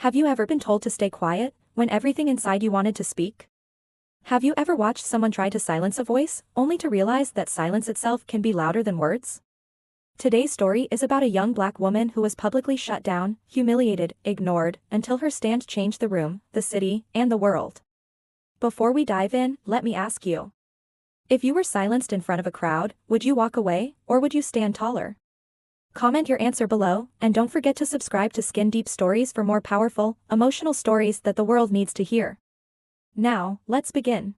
Have you ever been told to stay quiet, when everything inside you wanted to speak? Have you ever watched someone try to silence a voice, only to realize that silence itself can be louder than words? Today's story is about a young black woman who was publicly shut down, humiliated, ignored, until her stand changed the room, the city, and the world. Before we dive in, let me ask you. If you were silenced in front of a crowd, would you walk away, or would you stand taller? Comment your answer below, and don't forget to subscribe to Skin Deep Stories for more powerful, emotional stories that the world needs to hear. Now, let's begin.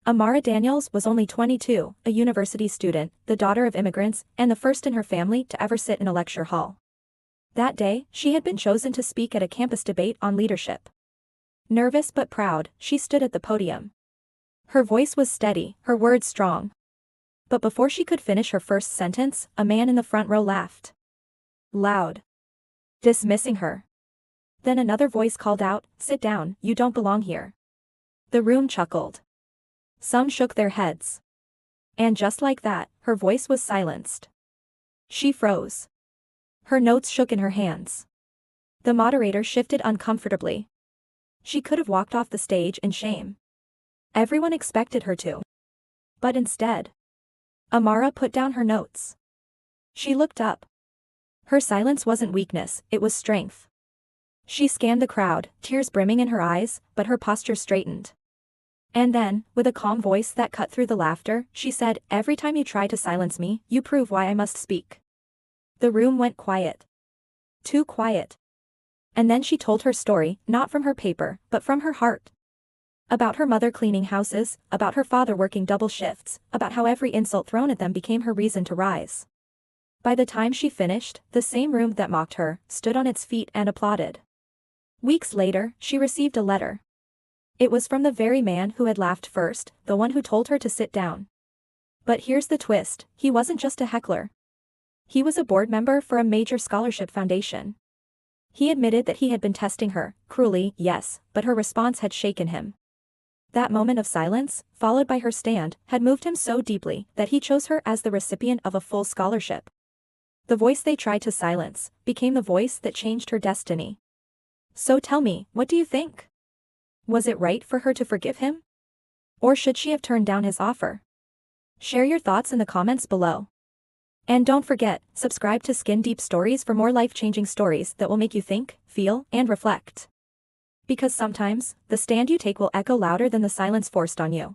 Amara Daniels was only 22, a university student, the daughter of immigrants, and the first in her family to ever sit in a lecture hall. That day, she had been chosen to speak at a campus debate on leadership. Nervous but proud, she stood at the podium. Her voice was steady, her words strong. But before she could finish her first sentence, a man in the front row laughed. Loud. Dismissing her. Then another voice called out, "Sit down, you don't belong here." The room chuckled. Some shook their heads. And just like that, her voice was silenced. She froze. Her notes shook in her hands. The moderator shifted uncomfortably. She could have walked off the stage in shame. Everyone expected her to. But instead, Amara put down her notes. She looked up. Her silence wasn't weakness, it was strength. She scanned the crowd, tears brimming in her eyes, but her posture straightened. And then, with a calm voice that cut through the laughter, she said, "Every time you try to silence me, you prove why I must speak." The room went quiet. Too quiet. And then she told her story, not from her paper, but from her heart. About her mother cleaning houses, about her father working double shifts, about how every insult thrown at them became her reason to rise. By the time she finished, the same room that mocked her stood on its feet and applauded. Weeks later, she received a letter. It was from the very man who had laughed first, the one who told her to sit down. But here's the twist, he wasn't just a heckler. He was a board member for a major scholarship foundation. He admitted that he had been testing her, cruelly, yes, but her response had shaken him. That moment of silence, followed by her stand, had moved him so deeply that he chose her as the recipient of a full scholarship. The voice they tried to silence became the voice that changed her destiny. So tell me, what do you think? Was it right for her to forgive him? Or should she have turned down his offer? Share your thoughts in the comments below. And don't forget, subscribe to Skin Deep Stories for more life-changing stories that will make you think, feel, and reflect. Because sometimes, the stand you take will echo louder than the silence forced on you.